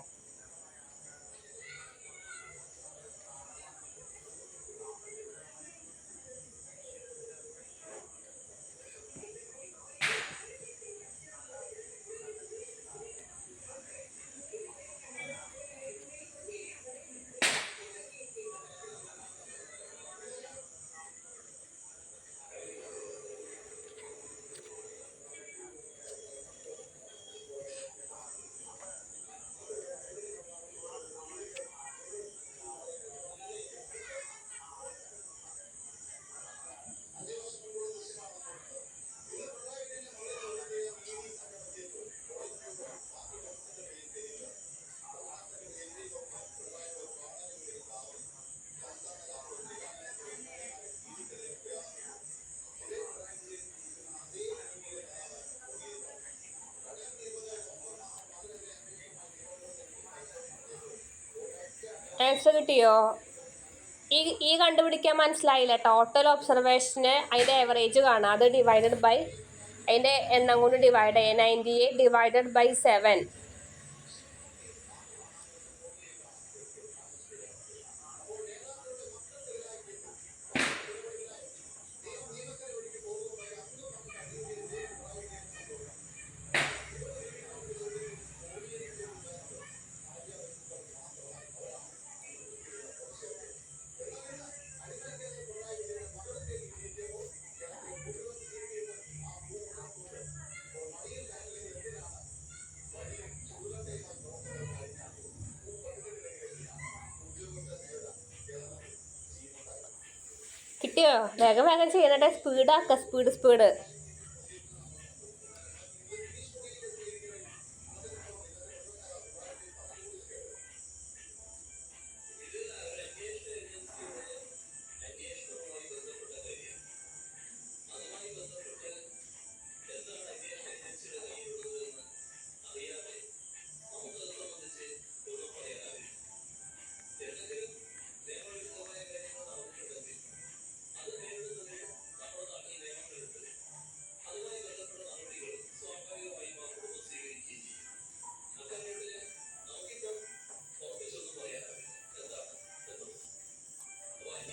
ആൻസർ കിട്ടിയോ? ഈ കണ്ടുപിടിക്കാൻ മനസ്സിലായില്ല. ടോട്ടൽ ഒബ്സർവേഷന് അതിൻ്റെ ആവറേജ് കാണാം, അത് ഡിവൈഡഡ് ബൈ അതിൻ്റെ എണ്ണം കൊണ്ട് ഡിവൈഡ് ചെയ്യുക. 98 ഡിവൈഡഡ് ബൈ 7. കിട്ടിയോ? വേഗം വേഗം ചെയ്യണേ, സ്പീഡാക്കുക, സ്പീഡ്.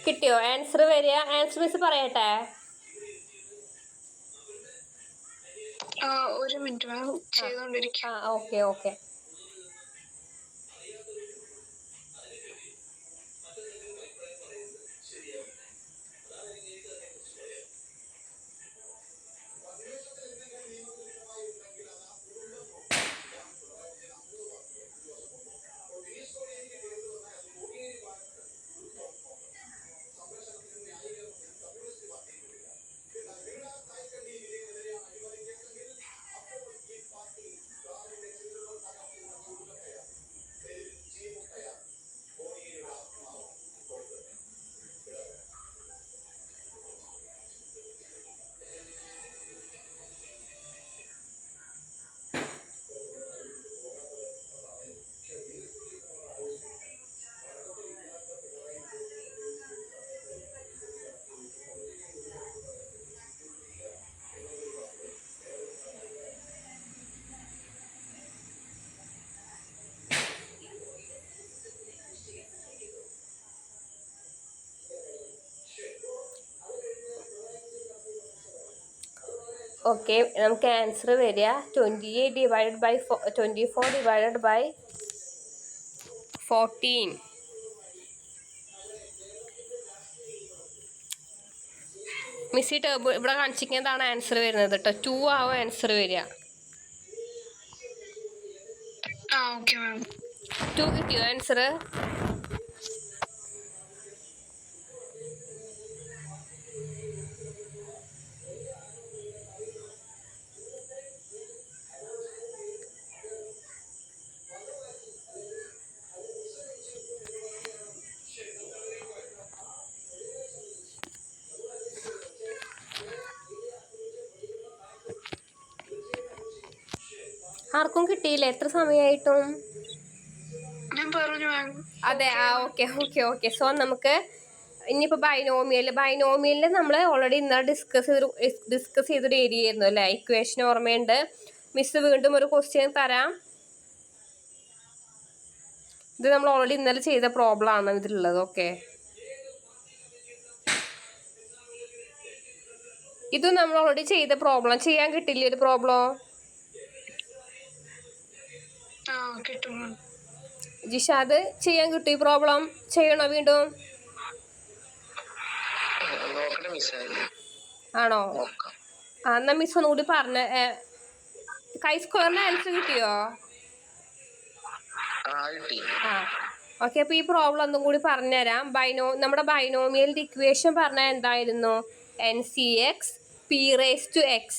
കിട്ടിയോ? ആൻസർ വരിക. ആൻസർ മിസ് പറയട്ടെ? ഒരു മിനിറ്റ് മാം, ചെയ്തോണ്ടിരിക്കുക. ഓക്കെ. ഓക്കെ, നമുക്ക് ആൻസർ വരിക 28 divided by 24 divided by 14. Miss ഈ ടേബിൾ ഇവിടെ കാണിച്ചിരിക്കുന്നതാണ് ആൻസർ വരുന്നത് കേട്ടോ. 2 ആവും ആൻസർ വരിക. Okay ma'am. 2 കിട്ടിയോ ആൻസർ? ആർക്കും കിട്ടിയില്ല? എത്ര സമയമായിട്ടും? ഞാൻ പറഞ്ഞു മാം. അതെ, ഓക്കെ. സോ നമുക്ക് ഇനിയിപ്പോൾ ബൈനോമിയലിൽ നമ്മൾ ഓൾറെഡി ഇന്നലെ ഡിസ്കസ് ചെയ്തൊരു ഏരിയ ആയിരുന്നു അല്ലേ? ഇക്വേഷൻ ഓർമ്മയുണ്ട്. മിസ് വീണ്ടും ഒരു ക്വസ്റ്റ്യൻ തരാം. ഇത് നമ്മൾ ഓൾറെഡി ഇന്നലെ ചെയ്ത പ്രോബ്ലം ആണ് ഇതിലുള്ളത്. ഓക്കെ, ഇത് നമ്മൾ ഓൾറെഡി ചെയ്ത പ്രോബ്ലം. ചെയ്യാൻ കിട്ടില്ല ഒരു പ്രോബ്ലം? കിട്ടും. ജിഷാദ്, ചെയ്യാൻ കിട്ടും ഈ പ്രോബ്ലം? ചെയ്യണോ വീണ്ടും? ആണോ? എന്നാ മിസ് ഒന്നുകൂടി പറഞ്ഞ. കൈ സ്ക്വയറിന് ആൻസർ കിട്ടിയോ? ഓക്കെ, അപ്പോൾ ഈ പ്രോബ്ലം ഒന്നും കൂടി പറഞ്ഞുതരാം. നമ്മുടെ ബൈനോമിയലിൻ്റെ ഇക്വേഷൻ പറഞ്ഞാൽ എന്തായിരുന്നു? NCX P⁻x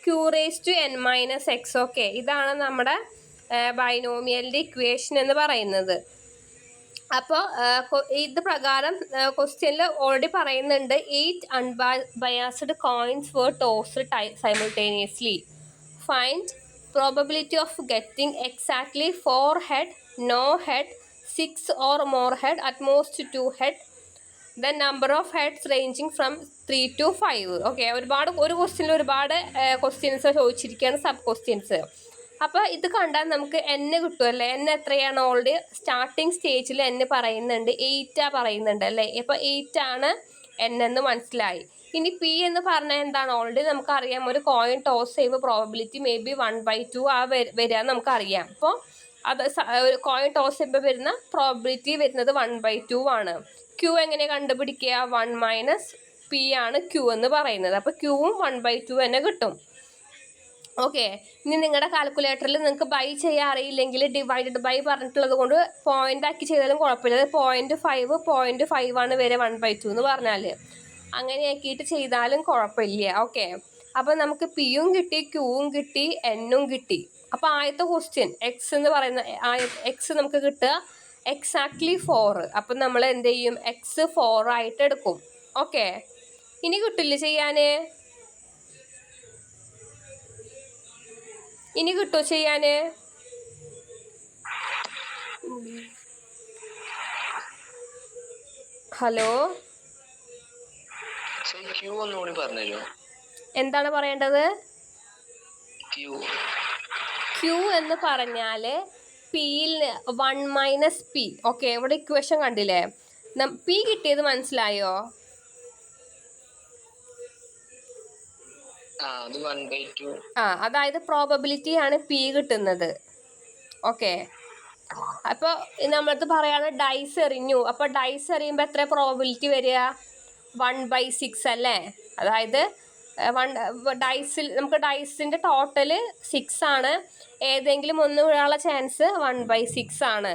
Q⁻n−x. ഓക്കെ, ഇതാണ് നമ്മുടെ ബൈനോമിയലിൻ്റെ ഇക്വേഷൻ എന്ന് പറയുന്നത്. അപ്പോൾ ഇത് പ്രകാരം ക്വസ്റ്റ്യനിൽ ഓൾറെഡി പറയുന്നുണ്ട് 8 unbiased coins were tossed simultaneously. Find probability of getting exactly 4 head, no head, 6 or more head, at most 2 head. The number of heads ranging from 3 to 5. Okay, ഒരു ക്വസ്റ്റ്യനിൽ ഒരുപാട് ക്വസ്റ്റ്യൻസ് ചോദിച്ചിരിക്കുകയാണ്, സബ് ക്വസ്റ്റ്യൻസ്. അപ്പോൾ ഇത് കണ്ടാൽ നമുക്ക് N കിട്ടുമല്ലേ? N എത്രയാണ്? ഓൾറെഡി സ്റ്റാർട്ടിങ് സ്റ്റേജിൽ N പറയുന്നുണ്ട് 8 പറയുന്നുണ്ട് അല്ലേ? അപ്പോൾ 8 ആണ് N എന്ന് മനസ്സിലായി. ഇനി P എന്ന് പറഞ്ഞാൽ എന്താണ്? ഓൾറെഡി നമുക്കറിയാം, ഒരു കോയിൻ ടോസ് ചെയ്യുമ്പോൾ പ്രോബിലിറ്റി മേ ബി 1/2 വരിക നമുക്കറിയാം. അപ്പോൾ അത് ഒരു കോയിൻ ടോസ് ചെയ്യുമ്പോൾ വരുന്ന പ്രോബിലിറ്റി വരുന്നത് 1/2 ആണ്. Q എങ്ങനെ കണ്ടുപിടിക്കുക? 1 - P ആണ് Q എന്ന് പറയുന്നത്. അപ്പോൾ Qവും 1/2 തന്നെ കിട്ടും. ഓക്കെ, ഇനി നിങ്ങളുടെ കാൽക്കുലേറ്ററിൽ നിങ്ങൾക്ക് ബൈ ചെയ്യാൻ അറിയില്ലെങ്കിൽ ഡിവൈഡഡ് ബൈ പറഞ്ഞിട്ടുള്ളത് കൊണ്ട് പോയിന്റ് ആക്കി ചെയ്താലും കുഴപ്പമില്ല. 0.5 ആണ് വരെ 1/2 എന്ന് പറഞ്ഞാൽ അങ്ങനെ ആക്കിയിട്ട് ചെയ്താലും കുഴപ്പമില്ല. ഓക്കെ, അപ്പോൾ നമുക്ക് Pയും കിട്ടി, Qവും കിട്ടി, Nഉം കിട്ടി. അപ്പോൾ ആദ്യത്തെ ക്വസ്റ്റ്യൻ X എന്ന് പറയുന്ന X നമുക്ക് കിട്ടുക എക്സാക്ട്ലി 4. അപ്പം നമ്മൾ എന്ത് ചെയ്യും? X 4 ആയിട്ട് എടുക്കും. ഓക്കെ, ഇനി കിട്ടില്ല ചെയ്യാൻ? ഇനി കിട്ടുമോ ചെയ്യാൻ? ഹലോ, എന്താണ് പറയേണ്ടത്? Q എന്ന് പറഞ്ഞാൽ Pയിൽ 1 - P. ഓക്കെ, ഇവിടെ ഇക്വേഷൻ കണ്ടില്ലേ? P കിട്ടിയത് മനസ്സിലായോ? അതായത് പ്രോബബിലിറ്റി ആണ് P കിട്ടുന്നത്. ഓക്കെ, അപ്പോൾ നമ്മളത് പറയാണ് ഡൈസ് എറിഞ്ഞു. അപ്പോൾ ഡൈസ് എറിയുമ്പോൾ എത്ര പ്രോബബിലിറ്റി വരിക? 1/6 അല്ലേ? അതായത് നമുക്ക് ഡൈസിൻ്റെ ടോട്ടൽ 6 ആണ്. ഏതെങ്കിലും ഒന്ന് വീഴാനുള്ള ചാൻസ് 1/6 ആണ്.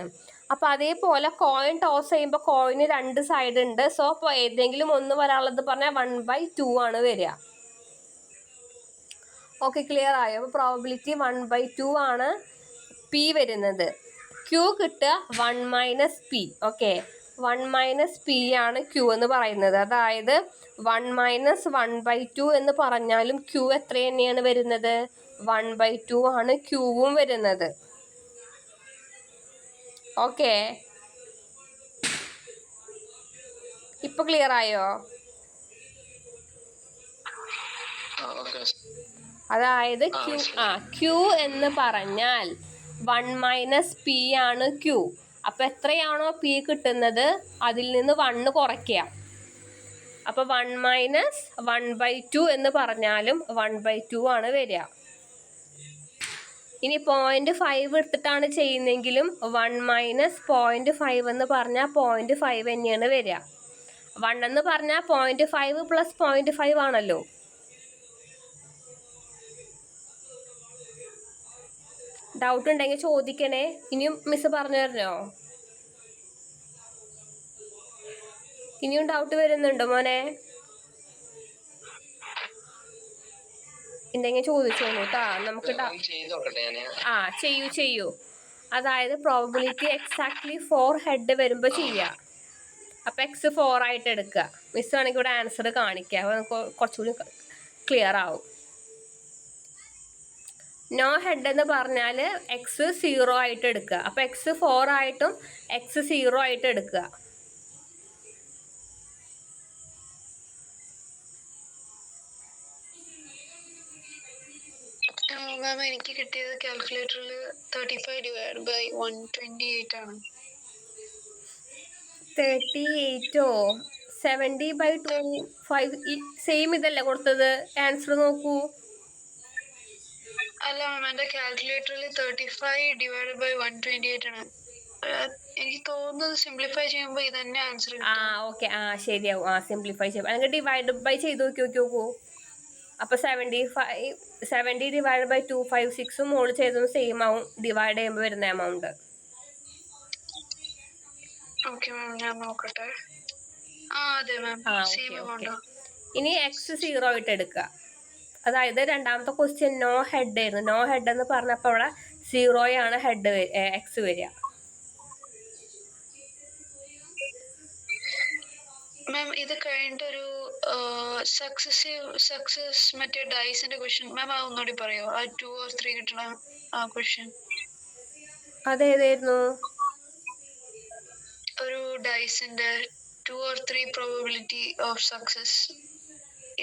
അപ്പോൾ അതേപോലെ കോയിൻ ടോസ് ചെയ്യുമ്പോൾ കോയിന് 2 സൈഡ് ഉണ്ട്. സോ അപ്പോൾ ഏതെങ്കിലും ഒന്ന് വരാനുള്ളത് പറഞ്ഞാൽ 1/2 ആണ് വരിക. ഓക്കെ, ക്ലിയർ ആയോ? അപ്പോൾ പ്രോബബിലിറ്റി 1/2 ആണ് P വരുന്നത്. Q കിട്ടുക 1 - P. ഓക്കെ, 1 - P ആണ് Q എന്ന് പറയുന്നത്. അതായത് 1 - 1/2 എന്ന് പറഞ്ഞാലും Q എത്ര തന്നെയാണ് വരുന്നത്? 1/2 ആണ് Qവും വരുന്നത്. ഓക്കെ, ഇപ്പോൾ ക്ലിയർ ആയോ? അതായത് Q എന്ന് പറഞ്ഞാൽ 1 - P ആണ് Q. അപ്പോൾ എത്രയാണോ P കിട്ടുന്നത് അതിൽ നിന്ന് 1 കുറയ്ക്കുക. അപ്പോൾ 1 മൈനസ് 1/2 എന്ന് പറഞ്ഞാലും 1/2 ആണ് വരിക. ഇനി 0.5 എടുത്തിട്ടാണ് ചെയ്യുന്നതെങ്കിലും 1 മൈനസ് 0.5 എന്ന് പറഞ്ഞാൽ 0.5 തന്നെയാണ് വരിക. 1 എന്ന് പറഞ്ഞാൽ 0.5 പ്ലസ് 0.5 ആണല്ലോ. ഡൗട്ട് ഉണ്ടെങ്കിൽ ചോദിക്കണേ. ഇനിയും മിസ് പറഞ്ഞു തരണോ? ഇനിയും ഡൗട്ട് വരുന്നുണ്ടോ മോനെ? ഉണ്ടെങ്കിൽ ചോദിച്ചോളൂ കേട്ടോ. നമുക്ക് ചെയ്യൂ. അതായത് പ്രോബബിലിറ്റി എക്സാക്ട്ലി 4 ഹെഡ് വരുമ്പോൾ ചെയ്യുക. അപ്പം x 4 ആയിട്ട് എടുക്കുക. മിസ് വേണമെങ്കിൽ ഇവിടെ ആൻസർ കാണിക്കുക. അപ്പോൾ നമുക്ക് കുറച്ചുകൂടി ക്ലിയർ ആവും. നോ ഹെഡ് എന്ന് പറഞ്ഞാൽ x 0 ആയിട്ട് എടുക്കുക. അപ്പോൾ x 4 ആയിട്ടും x 0 ആയിട്ട് എടുക്കുക. മാം എനിക്ക് കിട്ടിയത് കാൽക്കുലേറ്ററിൽ 35/128 ആണ്. 38ഓ? 70/2 സെയിം ഇതല്ലേ കൊടുത്തത്? ആൻസർ നോക്കൂ. അല്ല മാം, എന്റെ കാൽക്കുലേറ്ററിൽ 35/128 ആണ്. എനിക്ക് തോന്നുന്നത് സിംപ്ലിഫൈ ചെയ്യുമ്പോൾ ഇത് തന്നെ ആൻസർ. ഓക്കെ, ശരിയാവും. സിംപ്ലിഫൈ ചെയ്യും. അല്ലെങ്കിൽ ഡിവൈഡ് ബൈ ചെയ്ത് നോക്കൂ. അപ്പോൾ 70/256 മോള് ചെയ്തതും സെയിം ആവും ഡിവൈഡ് ചെയ്യുമ്പോൾ വരുന്ന എമൗണ്ട്. ഓക്കെ മാം, ഞാൻ നോക്കട്ടെ. അതെ മാം, സെയിം എമൗണ്ട്. ഇനി x 0 ആയിട്ട് എടുക്കുക. അതായത് രണ്ടാമത്തെ ക്വസ്റ്റ്യൻ നോ ഹെഡ് ആയിരുന്നു. നോ ഹെഡ് എന്ന് പറഞ്ഞപ്പോൾ അവിടെ 0 ആണ് ഹെഡ് x വരിക. മാം ഇത് കഴിഞ്ഞിട്ട് ഒരു സക്സസ് മറ്റേ ഡൈസിന്റെ ക്വസ്റ്റ്യൻ മാം ഒന്നുകൂടി പറയോ? 2 or 3 കിട്ടണ ആ ക്വസ്റ്റ്യൻ അതേതായിരുന്നു? ഒരു ഡൈസിന്റെ 2 or 3 പ്രോബബിലിറ്റി ഓഫ് സക്സസ്.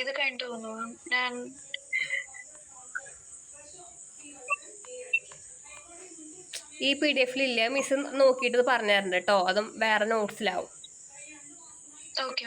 ഇത് കഴിഞ്ഞിട്ട് തോന്നുന്നു ഞാൻ ഈ PDF ഇല്ല. മിസ് നോക്കിയിട്ട് പറഞ്ഞു തരണ്ട കേട്ടോ. അതും വേറെ നോട്ട്സിലാവും. ഓക്കെ.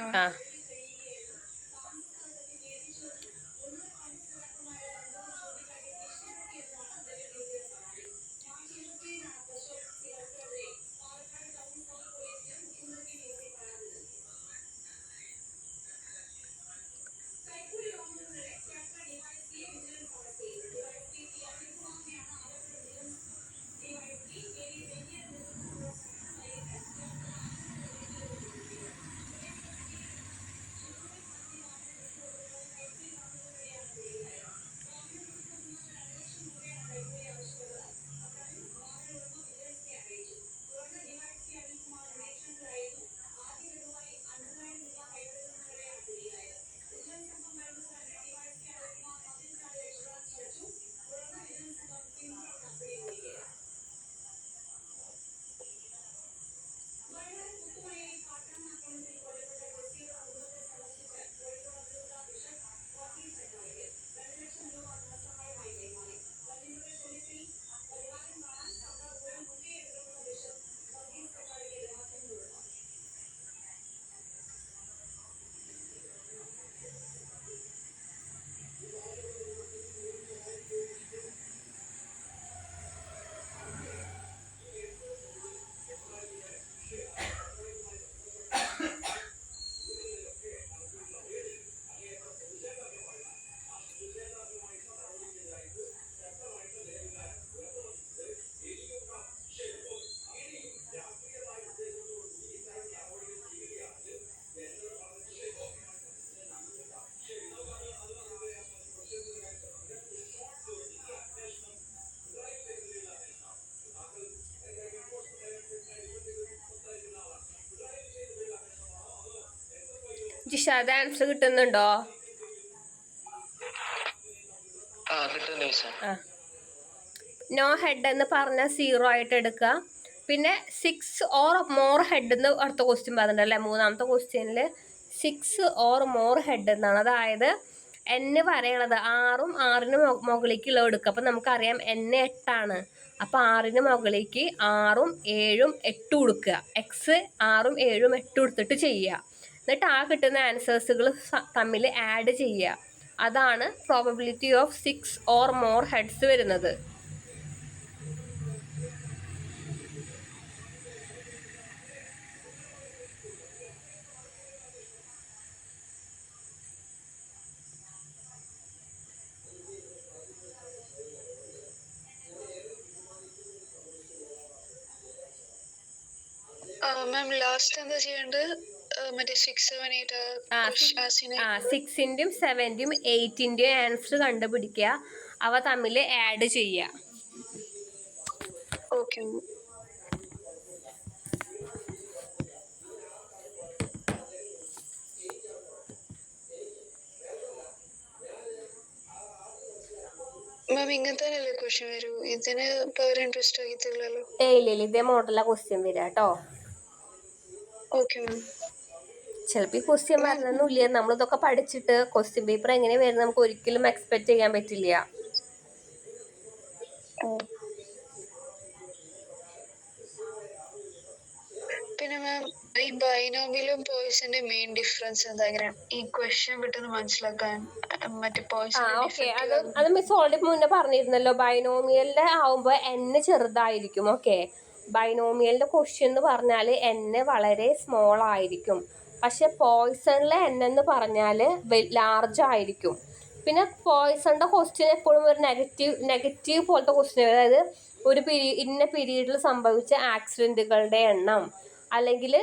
ജിഷാദ് ആൻസർ കിട്ടുന്നുണ്ടോ? നോ ഹെഡ് എന്ന് പറഞ്ഞാൽ 0 ആയിട്ട് എടുക്കുക. പിന്നെ 6 or more ഹെഡ് എന്ന് അടുത്ത ക്വസ്റ്റ്യൻ പറഞ്ഞിട്ടുണ്ടല്ലേ. മൂന്നാമത്തെ ക്വസ്റ്റ്യനിൽ 6 or more ഹെഡ് എന്നാണ്. അതായത് n പറയണത് 6ഉം 6ന് മുകളിലേക്കുള്ള എടുക്കുക. അപ്പം നമുക്കറിയാം n 8 ആണ്. അപ്പം 6ന് മുകളിലേക്ക് 6ഉം 7ഉം 8 കൊടുക്കുക. x 6ഉം 7ഉം 8 കൊടുത്തിട്ട് ചെയ്യുക. എന്നിട്ട് ആ കിട്ടുന്ന ആൻസേഴ്സുകൾ തമ്മിൽ ആഡ് ചെയ്യുക. അതാണ് probability of 6 or more heads വരുന്നത്. മാം ലാസ്റ്റ് എന്താ ചെയ്യേണ്ടത്? മറ്റേ 6, 7, 8 6ന്റെയും 7ന്റെയും 8ന്റെയും ആൻസർ കണ്ടുപിടിക്കുക, അവ തമ്മിൽ ആഡ് ചെയ്യുക. ഓക്കെ. മാം ഇങ്ങനത്തെ ക്വസ്റ്റ്യൻ വരൂ? ഇതിന് പവർ ഇൻട്രസ്റ്റ് ആക്കിയിട്ടില്ലല്ലോ. ഇല്ല, ഇതേ മോഡലാ ക്വസ്റ്റ്യൻ വരിക കേട്ടോ. Okay ma'am. ചിലപ്പോൾ ഈ ക്വസ്റ്റ്യൻ വരണമെന്നില്ല. നമ്മളിതൊക്കെ പഠിച്ചിട്ട് ക്വസ്റ്റ്യൻ പേപ്പർ എങ്ങനെ വരുന്നത് നമുക്ക് ഒരിക്കലും എക്സ്പെക്ട് ചെയ്യാൻ പറ്റില്ല. പിന്നെ മാം ഈ ബൈനോമിയലും പോയിസന്റെ മെയിൻ ഡിഫറൻസ് എന്താ? ഈ ക്വസ്റ്റ്യൻ പെട്ടെന്ന് മനസ്സിലാക്കാൻ മറ്റേ പോയിസൺ. ഓക്കെ, അത് മിസ് ഓൾറെഡി മുന്നേ പറഞ്ഞിരുന്നല്ലോ. ബൈനോമിയലിന്റെ ആവുമ്പോൾ n ചെറുതായിരിക്കും. ഓക്കെ, ബൈനോമിയലിന്റെ ക്വസ്റ്റ്യൻ എന്ന് പറഞ്ഞാൽ n വളരെ സ്മോൾ ആയിരിക്കും. പക്ഷെ പോയിസണിലെ n എന്ന് പറഞ്ഞാൽ ലാർജ് ആയിരിക്കും. പിന്നെ പോയിസണിന്റെ ക്വസ്റ്റ്യൻ എപ്പോഴും ഒരു നെഗറ്റീവ് പോലത്തെ ക്വസ്റ്റ്യൻ, അതായത് ഒരു ഇന്ന പീരീഡിൽ സംഭവിച്ച ആക്സിഡന്റുകളുടെ എണ്ണം, അല്ലെങ്കിൽ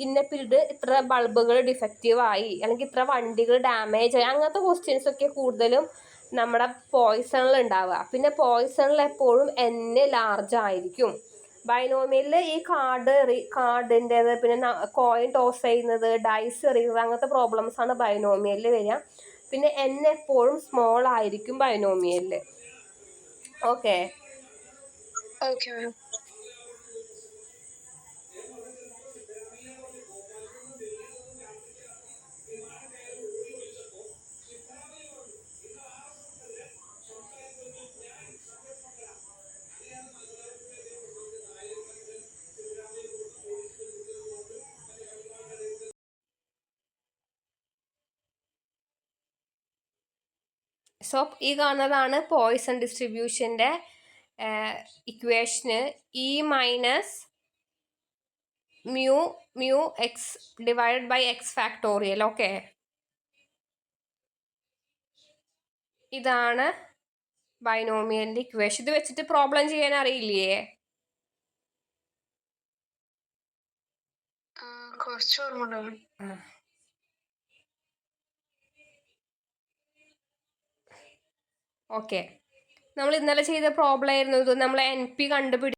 ഇന്ന പീരീഡ് ഇത്ര ബൾബുകൾ ഡിഫക്റ്റീവ് ആയി, അല്ലെങ്കിൽ ഇത്ര വണ്ടികൾ ഡാമേജ് ആയി, അങ്ങനത്തെ ക്വസ്റ്റ്യൻസ് ഒക്കെ കൂടുതലും നമ്മുടെ പോയിസണിൽ ഉണ്ടാവുക. പിന്നെ പോയിസണിൽ എപ്പോഴും n ലാർജ് ആയിരിക്കും. ബൈനോമിയലിൽ ഈ കാർഡിൻ്റെത്, പിന്നെ കോയിൻ ടോസ് ചെയ്യുന്നത്, ഡൈസ് എറിയുന്നത്, അങ്ങനത്തെ പ്രോബ്ലംസ് ആണ് ബൈനോമിയലിൽ വരിക. പിന്നെ n എപ്പോഴും സ്മോൾ ആയിരിക്കും ബൈനോമിയലിൽ. ഓക്കെ. Okay ma'am. സോ ഈ കാണുന്നതാണ് പോയിസൺ ഡിസ്ട്രിബ്യൂഷൻ്റെ equation. E minus mu x divided by x factorial. Okay, ഇതാണ് ബൈനോമിയലിൻ്റെ ഇക്വേഷൻ. ഇത് വെച്ചിട്ട് പ്രോബ്ലം ചെയ്യാൻ അറിയില്ലേ? കുറച്ച് ഓർമ്മ ഉണ്ടാവും. ഓക്കെ, നമ്മൾ ഇന്നലെ ചെയ്ത പ്രോബ്ലം ആയിരുന്നു ഇത്. നമ്മൾ NP കണ്ടുപിടി